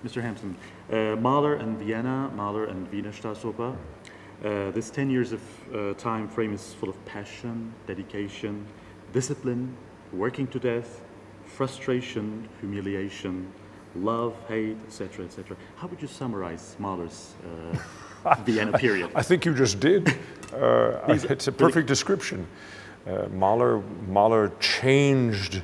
Mr. Hampson, Mahler and Vienna, Mahler and Wiener Staatsoper. This 10 years of time frame is full of passion, dedication, discipline, working to death, frustration, humiliation, love, hate, etc., etc. How would you summarize Mahler's Vienna period? I think you just did. It's a perfect description. Mahler changed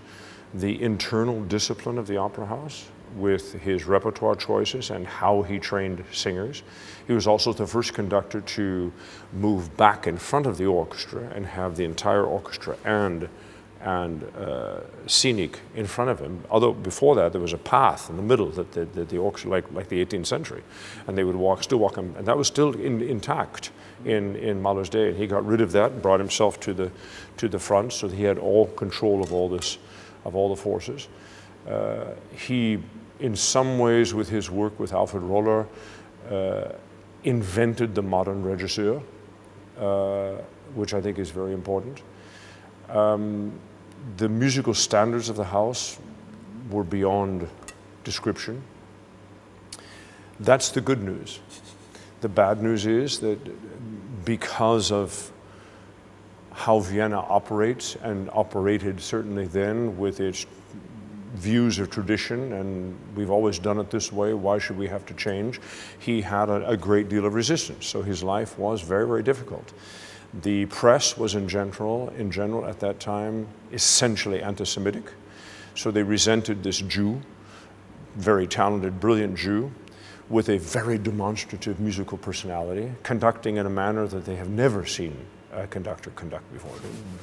the internal discipline of the opera house with his repertoire choices and how he trained singers. He was also the first conductor to move back in front of the orchestra and have the entire orchestra and scenic in front of him. Although before that there was a path in the middle that the orchestra, like the 18th century, and they would still walk, and that was still intact in Mahler's day. And he got rid of that and brought himself to the front, so that he had all control of all the forces. He, in some ways, with his work with Alfred Roller, invented the modern regisseur, which I think is very important. The musical standards of the house were beyond description. That's the good news. The bad news is that because of how Vienna operates and operated certainly then with its views of tradition, and we've always done it this way, why should we have to change? He had a great deal of resistance, so his life was very, very difficult. The press was in general at that time essentially anti-Semitic, so they resented this Jew, very talented, brilliant Jew, with a very demonstrative musical personality, conducting in a manner that they have never seen a conductor conduct before.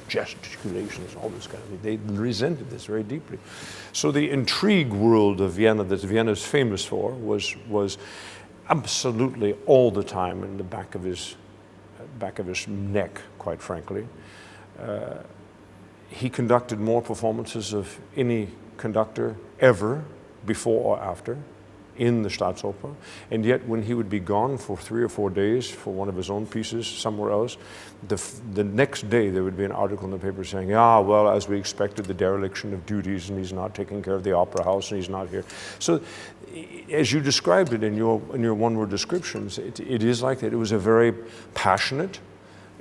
Gesticulations, all this kind of thing. They resented this very deeply. So the intrigue world of Vienna that Vienna is famous for was absolutely all the time in the back of his neck, quite frankly. He conducted more performances of any conductor ever, before or after, in the Staatsoper, and yet when he would be gone for 3 or 4 days for one of his own pieces somewhere else, the next day there would be an article in the paper saying, well, as we expected, the dereliction of duties, and he's not taking care of the opera house, and he's not here. So, as you described it in your one-word descriptions, it is like that. It was a very passionate,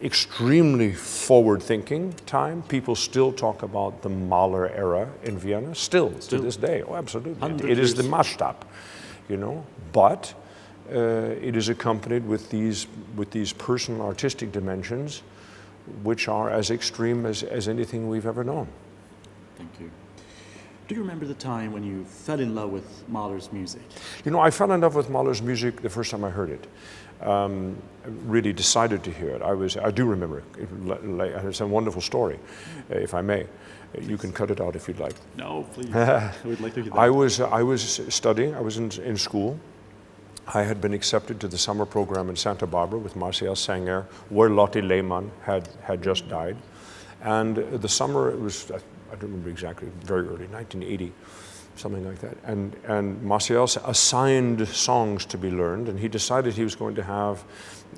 extremely forward-thinking time. People still talk about the Mahler era in Vienna, still to this day. Oh, absolutely. It is the Maßstab, you know. But it is accompanied with these personal artistic dimensions, which are as extreme as anything we've ever known. Thank you. Do you remember the time when you fell in love with Mahler's music? You know, I fell in love with Mahler's music the first time I heard it. Really decided to hear it. I do remember it. It's a wonderful story, if I may. You can cut it out if you'd like. No, please. I would like to hear that. I was studying. I was in school. I had been accepted to the summer program in Santa Barbara with Marcel Sanger, where Lotte Lehmann had just died. And the summer, it was, I don't remember exactly, very early, 1980. Something like that. And Marcel assigned songs to be learned, and he decided he was going to have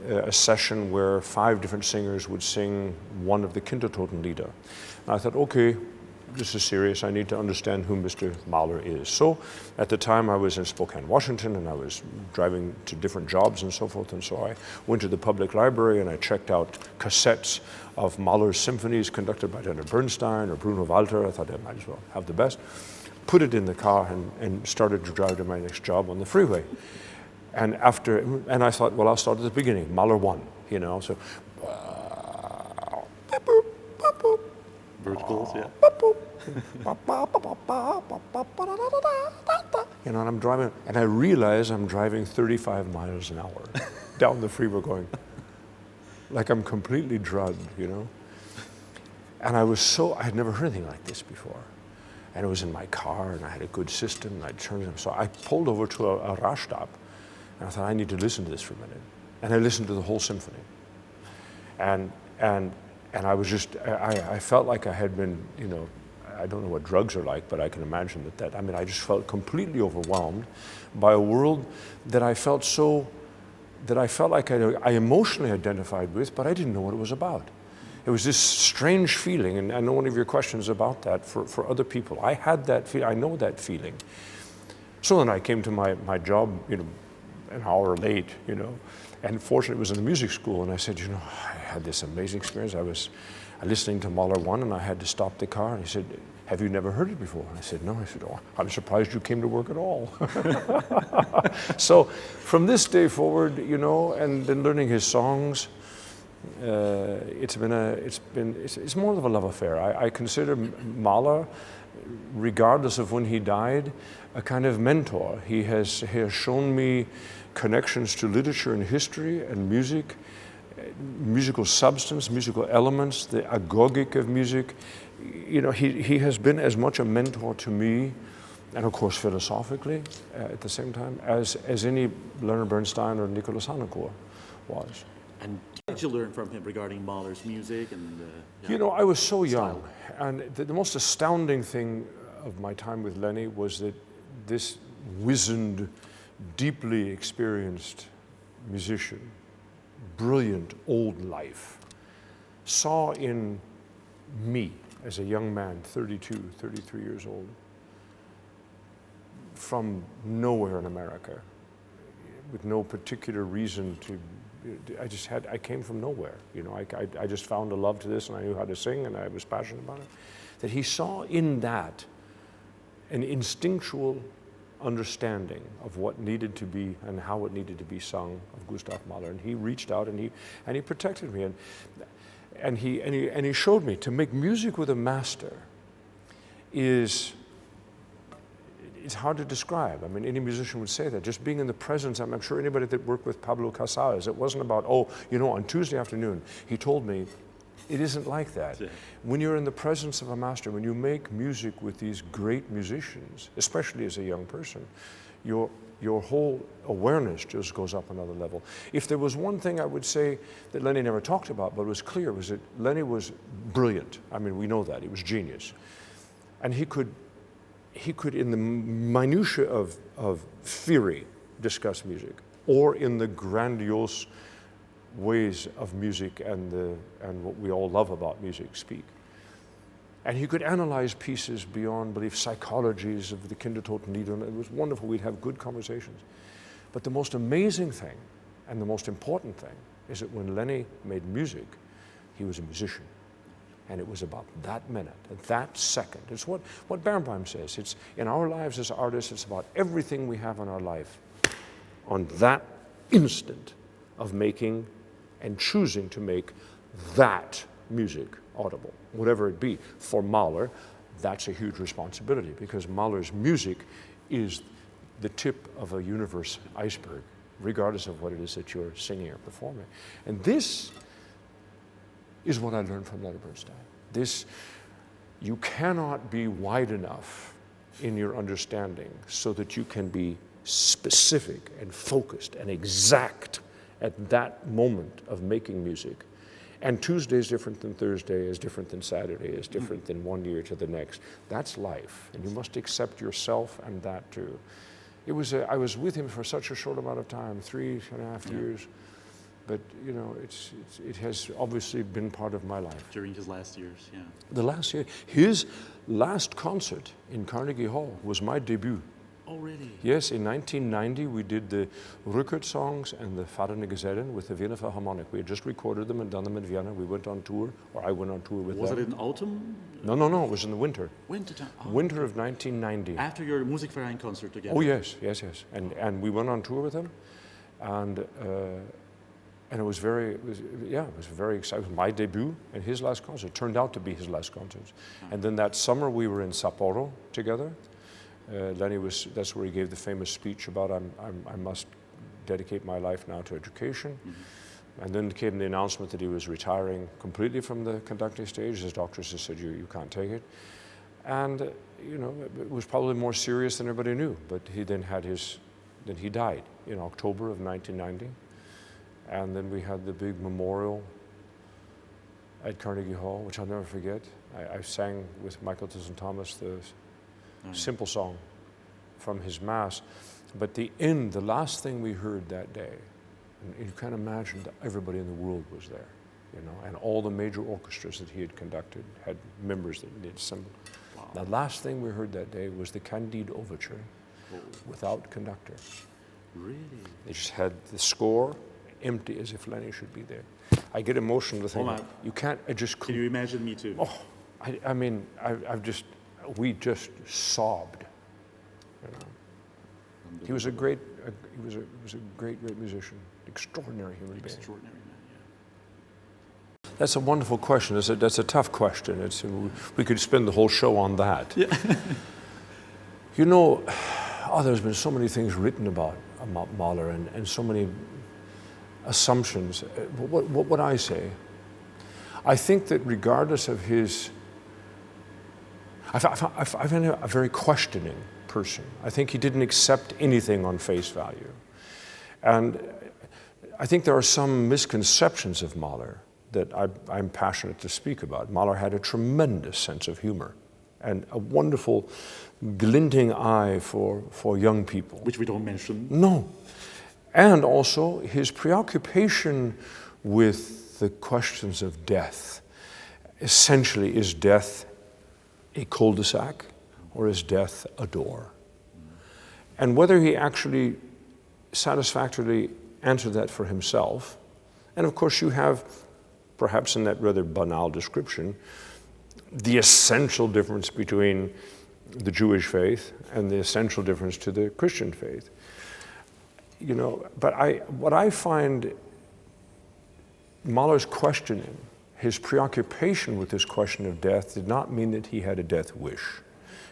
a session where 5 different singers would sing one of the Kindertotenlieder. And I thought, okay, this is serious. I need to understand who Mr. Mahler is. So at the time I was in Spokane, Washington, and I was driving to different jobs and so forth, and so I went to the public library and I checked out cassettes of Mahler's symphonies conducted by Leonard Bernstein or Bruno Walter. I thought I might as well have the best. Put it in the car and started to drive to my next job on the freeway. And I thought, well, I'll start at the beginning, Mahler 1, you know, so. Verticals, yeah. You know, and I'm driving, and I realize I'm driving 35 miles an hour down the freeway going, like I'm completely drugged, you know. And I had never heard anything like this before. And it was in my car, and I had a good system, and I turned it. So I pulled over to a Raststop, and I thought, I need to listen to this for a minute. And I listened to the whole symphony. And I was just, I felt like I had been, you know, I don't know what drugs are like, but I can imagine that, I mean, I just felt completely overwhelmed by a world that I felt like I emotionally identified with, but I didn't know what it was about. It was this strange feeling, and I know one of your questions about that for other people. I had that feeling, I know that feeling. So then I came to my job, an hour late, and fortunately it was in the music school, and I said, I had this amazing experience. I was listening to Mahler 1, and I had to stop the car, and he said, have you never heard it before? And I said, no. I said, oh, I'm surprised you came to work at all. So from this day forward, and then learning his songs, it's more of a love affair. I consider Mahler, regardless of when he died, a kind of mentor. He has shown me connections to literature and history and music, musical substance, musical elements, the agogic of music. He has been as much a mentor to me, and of course philosophically at the same time, as any Leonard Bernstein or Nicholas Harnoncourt was. And what did you learn from him regarding Mahler's music? And I was so young, and the most astounding thing of my time with Lenny was that this wizened, deeply experienced musician, brilliant old life, saw in me as a young man, 32, 33 years old, from nowhere in America, with no particular reason to, I came from nowhere. I just found a love to this, and I knew how to sing, and I was passionate about it. That he saw in that an instinctual understanding of what needed to be and how it needed to be sung of Gustav Mahler, and he reached out and he protected me, and he showed me to make music with a master it's hard to describe. I mean, any musician would say that. Just being in the presence, I'm sure anybody that worked with Pablo Casals, it wasn't about, on Tuesday afternoon, he told me, it isn't like that. Yeah. When you're in the presence of a master, when you make music with these great musicians, especially as a young person, your whole awareness just goes up another level. If there was one thing I would say that Lenny never talked about, but was clear, was that Lenny was brilliant. I mean, we know that. He was genius. And he could in the minutiae of theory, discuss music, or in the grandiose ways of music and what we all love about music speak. And he could analyze pieces beyond belief, psychologies of the Kindertotenlieder, and it was wonderful. We'd have good conversations. But the most amazing thing, and the most important thing, is that when Lenny made music, he was a musician. And it was about that minute, that second. It's what Barenboim says. It's in our lives as artists, it's about everything we have in our life on that instant of making and choosing to make that music audible, whatever it be. For Mahler, that's a huge responsibility, because Mahler's music is the tip of a universe iceberg, regardless of what it is that you're singing or performing. And this is what I learned from Leonard Bernstein. You cannot be wide enough in your understanding so that you can be specific and focused and exact at that moment of making music. And Tuesday is different than Thursday, is different than Saturday, is different than one year to the next. That's life, and you must accept yourself and that too. I was with him for such a short amount of time, 3.5 years. But it has obviously been part of my life. During his last years, yeah. The last year, his last concert in Carnegie Hall was my debut. Oh, really? Yes, in 1990 we did the Rückert songs and the Fahrende Gesellen with the Vienna Philharmonic. We had just recorded them and done them in Vienna. We went on tour, or I went on tour with them. Was it in autumn? No, it was in the winter. Winter time? Oh, winter of 1990. After your Musikverein concert together? Oh, yes. And we went on tour with them, and it was very exciting. It was my debut and his last concert. It turned out to be his last concert. And then that summer we were in Sapporo together. Lenny that's where he gave the famous speech about I must dedicate my life now to education. Mm-hmm. And then came the announcement that he was retiring completely from the conducting stage. His doctors just said, you can't take it. And it was probably more serious than everybody knew. But he then he died in October of 1990. And then we had the big memorial at Carnegie Hall, which I'll never forget. I sang with Michael and Thomas the simple song from his Mass. But the last thing we heard that day, and you can imagine that everybody in the world was there, and all the major orchestras that he had conducted had members that did assemble. Wow. The last thing we heard that day was the Candide Overture. without conductor. Really? They just had the score empty, as if Lenny should be there. I get emotional thinking, you can't, I just couldn't. Can you imagine me too? Oh, I mean, we just sobbed. You know. He was a great musician, extraordinary human being. Extraordinary man, yeah. That's a wonderful question. That's a tough question. We could spend the whole show on that. Yeah. You know, there's been so many things written about Mahler and so many assumptions. What would I say? I think that regardless of his, I find him a very questioning person. I think he didn't accept anything on face value. And I think there are some misconceptions of Mahler that I'm passionate to speak about. Mahler had a tremendous sense of humor and a wonderful glinting eye for young people. Which we don't mention. No. And also his preoccupation with the questions of death. Essentially, is death a cul-de-sac or is death a door? And whether he actually satisfactorily answered that for himself, and of course you have, perhaps in that rather banal description, the essential difference between the Jewish faith and the essential difference to the Christian faith. You know, but what I find Mahler's questioning, his preoccupation with this question of death did not mean that he had a death wish.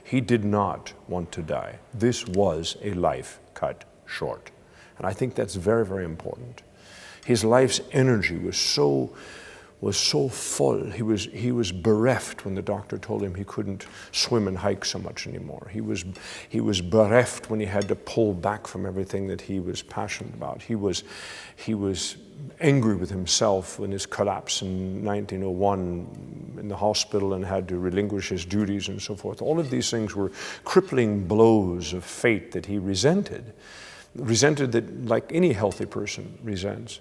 He did not want to die. This was a life cut short. And I think that's very, very important. His life's energy was so full. He was bereft when the doctor told him he couldn't swim and hike so much anymore. He was bereft when he had to pull back from everything that he was passionate about. He was angry with himself when his collapse in 1901 in the hospital and had to relinquish his duties and so forth. All of these things were crippling blows of fate that he resented that like any healthy person resents.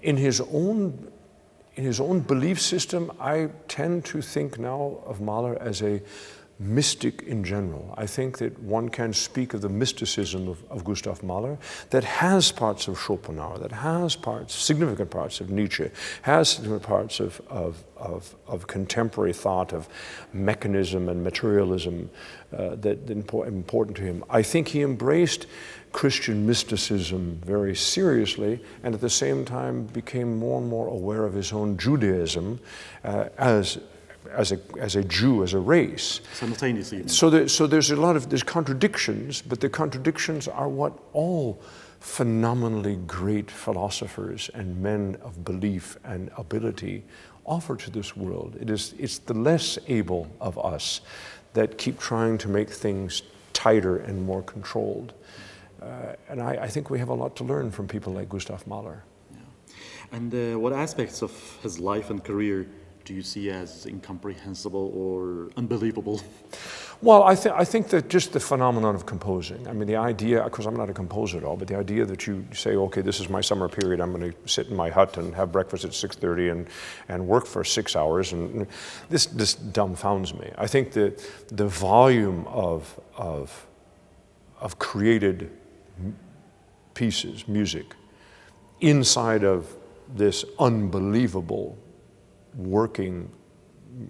In his own belief system, I tend to think now of Mahler as a mystic in general. I think that one can speak of the mysticism of Gustav Mahler that has parts of Schopenhauer, that has significant parts of Nietzsche, has significant parts of contemporary thought, of mechanism and materialism that important to him. I think he embraced Christian mysticism very seriously, and at the same time became more and more aware of his own Judaism as a Jew, as a race. Simultaneously. So there's contradictions, but the contradictions are what all phenomenally great philosophers and men of belief and ability offer to this world. It's the less able of us that keep trying to make things tighter and more controlled. And I think we have a lot to learn from people like Gustav Mahler. Yeah. And what aspects of his life and career do you see as incomprehensible or unbelievable? Well, I think that just the phenomenon of composing. I mean, the idea, because I'm not a composer at all, but the idea that you say, okay, this is my summer period, I'm going to sit in my hut and have breakfast at 6:30 and work for 6 hours, and this dumbfounds me. I think that the volume of created pieces, music, inside of this unbelievable working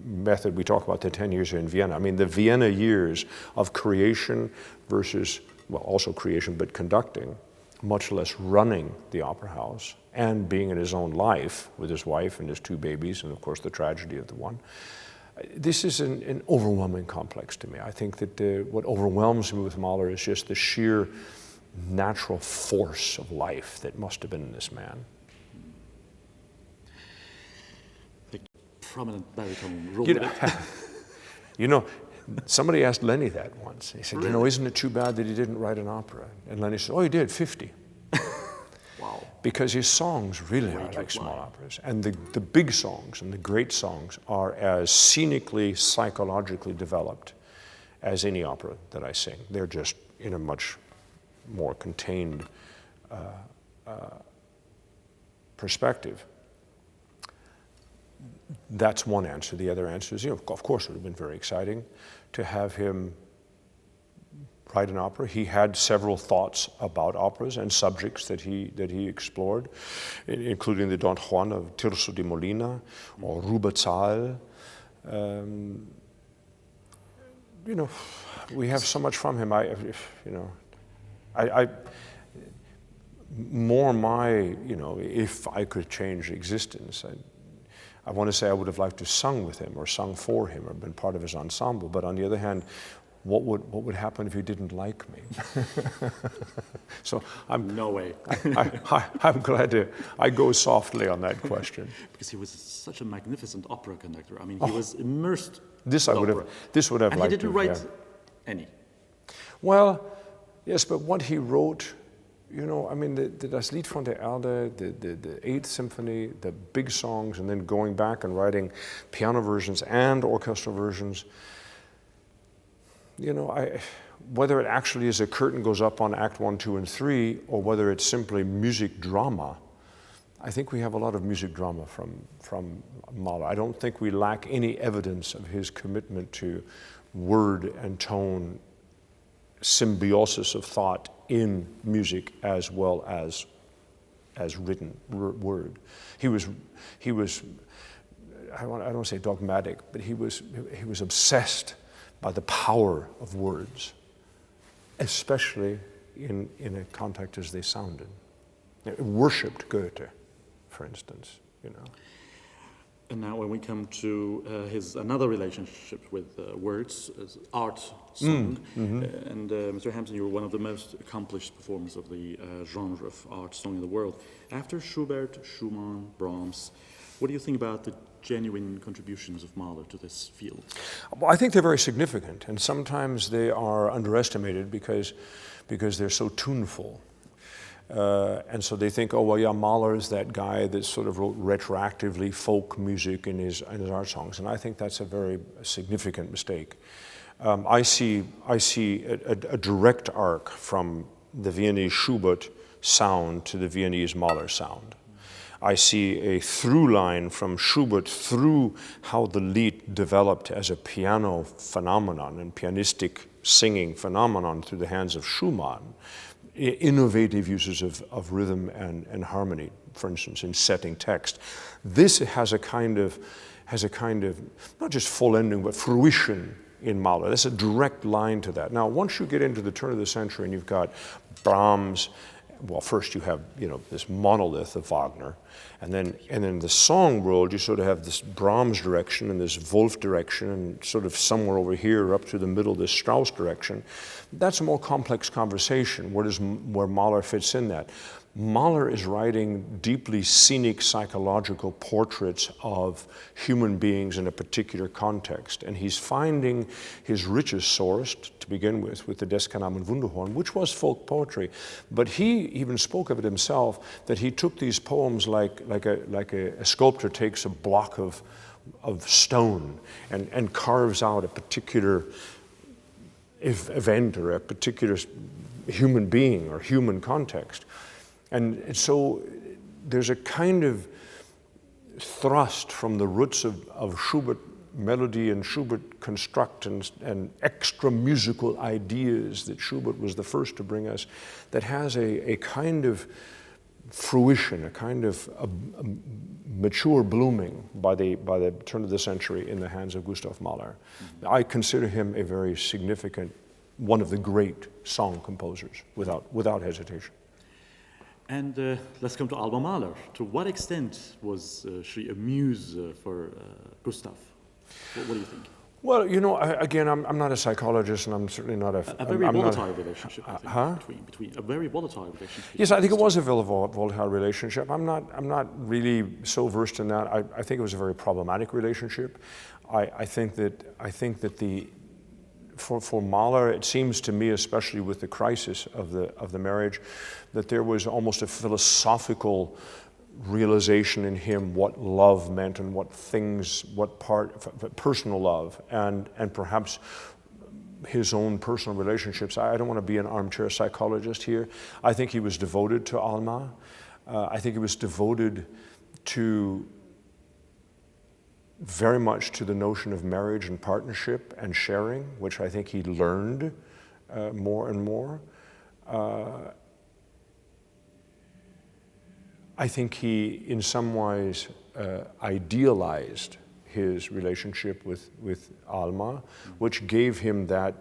method. We talk about the 10 years here in Vienna. I mean, the Vienna years of creation versus, well, also creation, but conducting, much less running the opera house and being in his own life with his wife and his 2 babies and, of course, the tragedy of the one. This is an overwhelming complex to me. I think that what overwhelms me with Mahler is just the sheer natural force of life that must have been in this man. The prominent baritone role. You know, somebody asked Lenny that once. He said, really? You know, isn't it too bad that he didn't write an opera? And Lenny said, oh, he did, 50. Wow. Because his songs really are like small operas. And the big songs and the great songs are as scenically, psychologically developed as any opera that I sing. They're just in a much more contained perspective. That's one answer. The other answer is, you know, of course it would have been very exciting to have him write an opera. He had several thoughts about operas and subjects that he explored, including the Don Juan of Tirso de Molina or Rubezahl. We have so much from him. If I could change existence, I want to say I would have liked to sung with him or sung for him or been part of his ensemble. But on the other hand, what would happen if he didn't like me? So no way. I'm glad I go softly on that question. Because he was such a magnificent opera conductor. I mean, he was immersed. This would have and liked he didn't to, write yeah. any. Well, yes, but what he wrote, the Das Lied von der Erde, the Eighth Symphony, the big songs, and then going back and writing piano versions and orchestral versions. Whether it actually is a curtain goes up on Act 1, 2, and 3, or whether it's simply music drama, I think we have a lot of music drama from Mahler. I don't think we lack any evidence of his commitment to word and tone, symbiosis of thought in music as well as written word. He was I don't want to say dogmatic, but he was obsessed by the power of words, especially in a context as they sounded. He worshipped Goethe, for instance, And now when we come to his another relationship with words, art song, and Mr. Hampson, you were one of the most accomplished performers of the genre of art song in the world. After Schubert, Schumann, Brahms, what do you think about the genuine contributions of Mahler to this field? Well, I think they're very significant, and sometimes they are underestimated because they're so tuneful. And so they think, oh, well, yeah, Mahler is that guy that sort of wrote retroactively folk music in his art songs, and I think that's a very significant mistake. I see a direct arc from the Viennese Schubert sound to the Viennese Mahler sound. I see a through line from Schubert through how the Lied developed as a piano phenomenon and pianistic singing phenomenon through the hands of Schumann. Innovative uses of rhythm and harmony, for instance, in setting text. This has a kind of not just full ending, but fruition in Mahler. There's a direct line to that. Now, once you get into the turn of the century and you've got Brahms, well, first you have this monolith of Wagner, and then in the song world you sort of have this Brahms direction and this Wolf direction, and sort of somewhere over here up to the middle this Strauss direction. That's a more complex conversation. Where Mahler fits in that? Mahler is writing deeply scenic psychological portraits of human beings in a particular context, and he's finding his richest source, to begin with the Des Canam and Wunderhorn, which was folk poetry. But he even spoke of it himself, that he took these poems like a sculptor takes a block of stone and carves out a particular event or a particular human being or human context. And so there's a kind of thrust from the roots of Schubert melody and Schubert construct and extra musical ideas that Schubert was the first to bring us, that has a kind of fruition, a kind of a mature blooming by the turn of the century in the hands of Gustav Mahler. Mm-hmm. I consider him a very significant, one of the great song composers, without hesitation. And let's come to Alma Mahler. To what extent was she a muse for Gustav? What do you think? Well, again, I'm not a psychologist, and I'm certainly not a very volatile relationship. I think, between a very volatile relationship. Yes, I think it was a very volatile relationship. I'm not really so versed in that. I think it was a very problematic relationship. I think that for Mahler, it seems to me, especially with the crisis of the marriage, that there was almost a philosophical realization in him what love meant and what personal love and perhaps his own personal relationships. I don't want to be an armchair psychologist here. I think he was devoted to Alma. I think he was devoted very much to the notion of marriage and partnership and sharing, which I think he learned more and more. I think he, in some ways, idealized his relationship with Alma, which gave him that,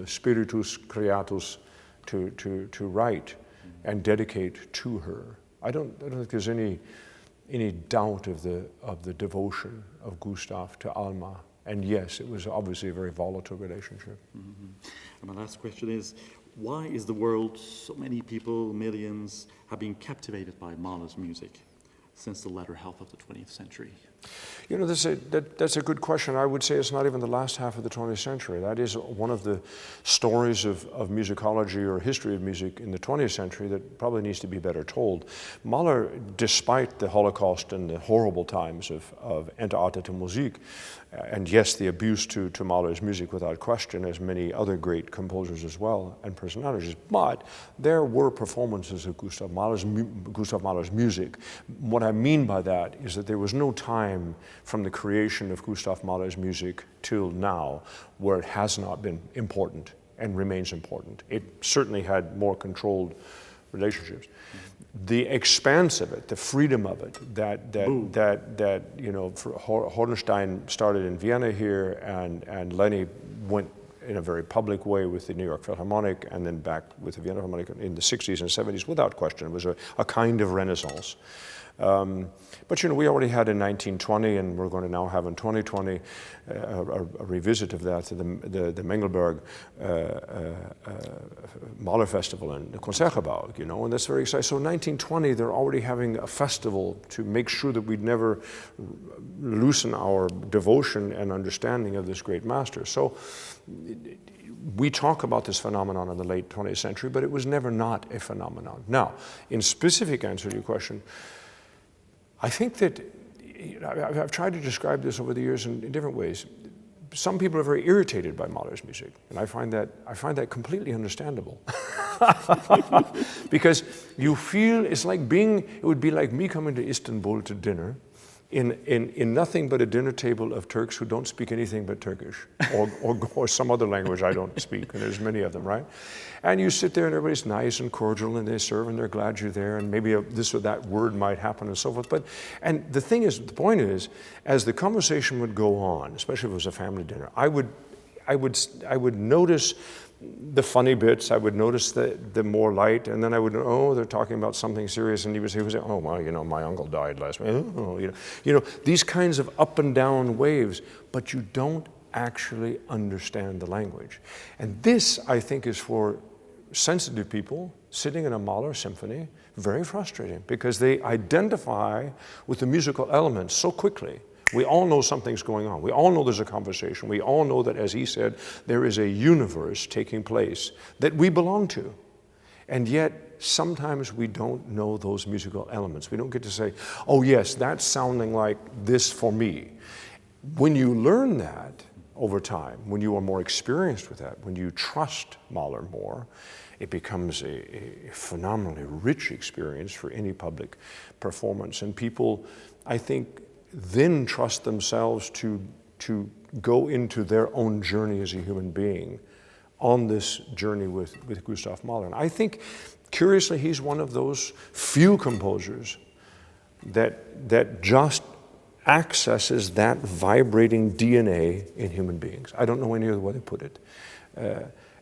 spiritus creatus to write and dedicate to her. I don't think there's any doubt of the devotion of Gustav to Alma. And yes, it was obviously a very volatile relationship. Mm-hmm. And my last question is, why is the world, so many people, millions, have been captivated by Mahler's music since the latter half of the 20th century? That's a good question. I would say it's not even the last half of the 20th century. That is one of the stories of musicology or history of music in the 20th century that probably needs to be better told. Mahler, despite the Holocaust and the horrible times of Entartete Musik, and yes, the abuse to Mahler's music without question, as many other great composers as well, and personalities, but there were performances of Gustav Mahler's music. What I mean by that is that there was no time from the creation of Gustav Mahler's music till now where it has not been important and remains important. It certainly had more controlled relationships. The expanse of it, the freedom of it, that Hornstein started in Vienna here, and Lenny went in a very public way with the New York Philharmonic, and then back with the Vienna Philharmonic in the 60s and 70s, without question. It was a kind of renaissance. But we already had in 1920, and we're going to now have in 2020 a revisit of that, the Mengelberg Mahler Festival in the Concertgebouw, and that's very exciting. So 1920, they're already having a festival to make sure that we'd never loosen our devotion and understanding of this great master. So we talk about this phenomenon in the late 20th century, but it was never not a phenomenon. Now, in specific answer to your question, I think that I've tried to describe this over the years in different ways. Some people are very irritated by Mahler's music, and I find that completely understandable. Because you feel it would be like me coming to Istanbul to dinner in nothing but a dinner table of Turks who don't speak anything but Turkish or some other language I don't speak, and there's many of them, right? And you sit there and everybody's nice and cordial and they serve and they're glad you're there, and maybe this or that word might happen and so forth. And the point is, as the conversation would go on, especially if it was a family dinner, I would notice the funny bits, I would notice the more light, and then I would know, oh, they're talking about something serious, and he would say, oh, well, my uncle died last week. Oh, these kinds of up and down waves, but you don't actually understand the language. And this, I think, is for sensitive people sitting in a Mahler symphony very frustrating, because they identify with the musical elements so quickly. We all know something's going on. We all know there's a conversation. We all know that, as he said, there is a universe taking place that we belong to. And yet, sometimes we don't know those musical elements. We don't get to say, oh yes, that's sounding like this for me. When you learn that over time, when you are more experienced with that, when you trust Mahler more, it becomes a phenomenally rich experience for any public performance. And people, I think, then trust themselves to go into their own journey as a human being on this journey with Gustav Mahler. And I think, curiously, he's one of those few composers that just accesses that vibrating DNA in human beings. I don't know any other way to put it.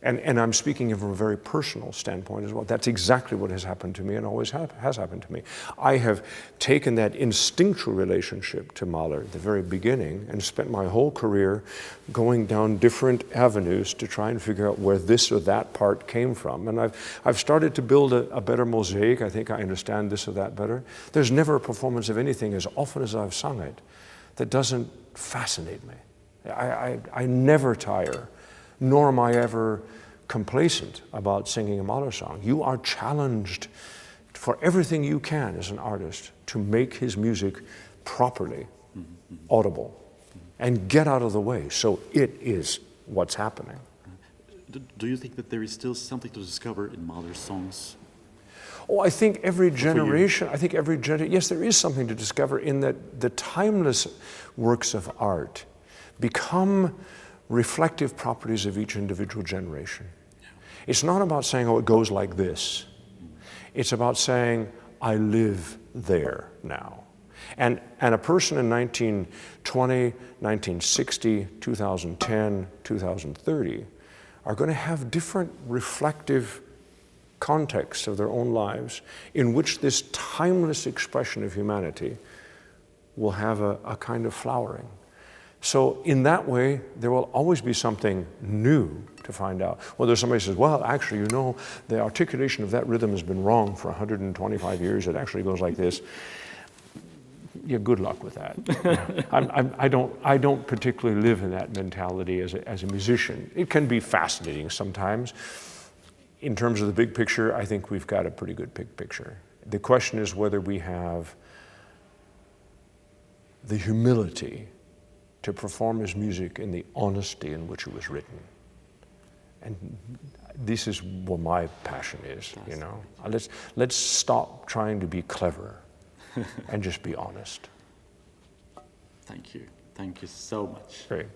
And I'm speaking from a very personal standpoint as well. That's exactly what has happened to me and always has happened to me. I have taken that instinctual relationship to Mahler at the very beginning and spent my whole career going down different avenues to try and figure out where this or that part came from. And I've started to build a better mosaic. I think I understand this or that better. There's never a performance of anything, as often as I've sung it, that doesn't fascinate me. I never tire, nor am I ever complacent about singing a Mahler song. You are challenged for everything you can as an artist to make his music properly audible and get out of the way so it is what's happening. Do you think that there is still something to discover in Mahler's songs? Oh, I think every generation, yes, there is something to discover in that the timeless works of art become reflective properties of each individual generation. It's not about saying, oh, it goes like this. It's about saying, I live there now. And a person in 1920, 1960, 2010, 2030 are going to have different reflective contexts of their own lives in which this timeless expression of humanity will have a kind of flowering. So in that way, there will always be something new to find out. Whether somebody says, well, actually, you know, the articulation of that rhythm has been wrong for 125 years. It actually goes like this. Yeah, good luck with that. I don't particularly live in that mentality as a musician. It can be fascinating sometimes. In terms of the big picture, I think we've got a pretty good big picture. The question is whether we have the humility to perform his music in the honesty in which it was written. And this is what my passion is, you know. Let's stop trying to be clever and just be honest. Thank you. Thank you so much. Great.